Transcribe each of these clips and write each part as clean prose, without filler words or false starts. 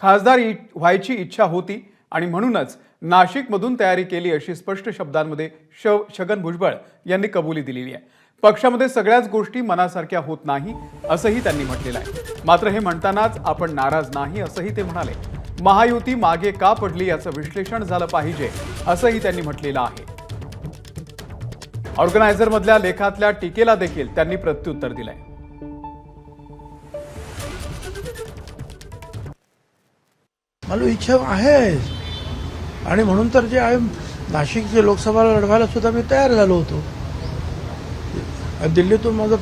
खासदार व्हायची इच्छा होती आणि म्हणूनच नाशिकमधून तयारी केली अशी स्पष्ट शब्दांमध्ये छगन भुजबळ यांनी कबुली दिलेली आहे। पक्षामध्ये सगळ्याच गोष्टी मनासारख्या होत नाही असंही त्यांनी म्हटलेलं आहे। मात्र हे म्हणतानाच आपण नाराज नाही असंही ते म्हणाले। महायुती मागे का पडली याचं विश्लेषण झालं पाहिजे असंही त्यांनी म्हटलेलं आहे। ऑर्गनायझर मधल्या लेखातल्या टीकेला देखील त्यांनी प्रत्युत्तर दिलंय। मला इच्छा आहे आणि म्हणून तर जे आहे नाशिकचे लोकसभा लढवायला सुद्धा मी तयार झालो होतो। दिल्लीतून माझं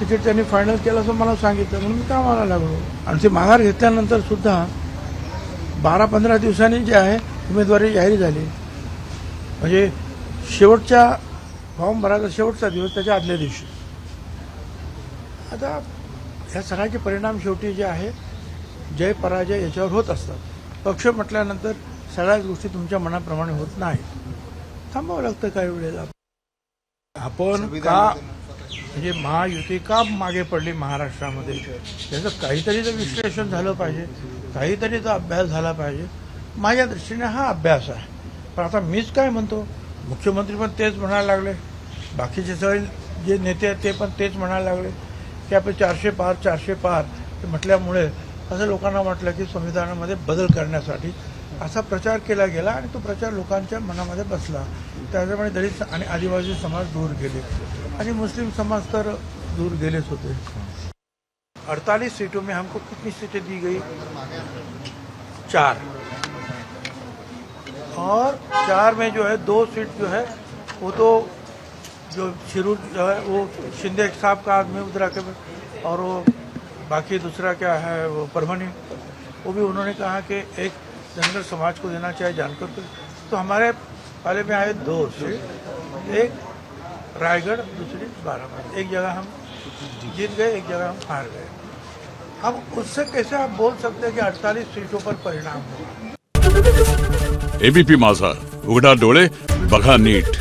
तिकीट त्यांनी फायनल केलं असं मला सांगितलं, म्हणून मी कामाला लागलो। आणि ते माघार घेतल्यानंतर सुद्धा 12-15 दिवसांनी जे आहे उमेदवारी जाहीर झाली, म्हणजे शेवटच्या फॉर्म भरायचा शेवटचा दिवस त्याच्या आदल्या दिवशी। आता ह्या सगळ्याचे परिणाम शेवटी जे आहे जय पराजय याच्यावर होत असतात। पक्ष म्हटल्यानंतर सगळ्याच गोष्टी तुमच्या मनाप्रमाणे होत नाहीत, थांबावं लागतं काही वेळेला। आपण का म्हणजे महायुती का मागे पडली महाराष्ट्रामध्ये याचं काहीतरी तर विश्लेषण झालं पाहिजे, काहीतरी तर अभ्यास झाला पाहिजे। माझ्या दृष्टीने हा अभ्यास आहे। पण आता मीच काय म्हणतो, मुख्यमंत्री पण तेच म्हणायला लागले, बाकीचे सगळे जे नेते आहेत ते पण तेच म्हणायला लागले की आपण 400 पार म्हटल्यामुळे असं लोकांना वाटलं की संविधानामध्ये बदल करण्यासाठी असा प्रचार केला गेला आणि तो प्रचार लोकांच्या मनामध्ये बसला। त्याच्यामुळे दलित आणि आदिवासी समाज दूर गेले आणि मुस्लिम समाज तर दूर गेलेच होते। 48 सीटों में हमको कितनी सीटें दी गई? 4, और 4 में जो है 2 सीट जो है वो तो जो शिरूर जो है वो शिंदे साहब का आदमी उधरा के, और वो बाकी दूसरा क्या है वो परभनी, वो भी उन्होंने कहा कि एक धनगर समाज को देना चाहिए जानकर के। तो हमारे पहले में आए 2 सीट, एक रायगढ़, दूसरी बाराबंकी। एक जगह हम जीत गए, एक जगह हम हार गए। अब उससे कैसे आप बोल सकते हैं कि 48 सीटों पर परिणाम होगा? एबीपी माझा, उघडा डोळे बघा नीट।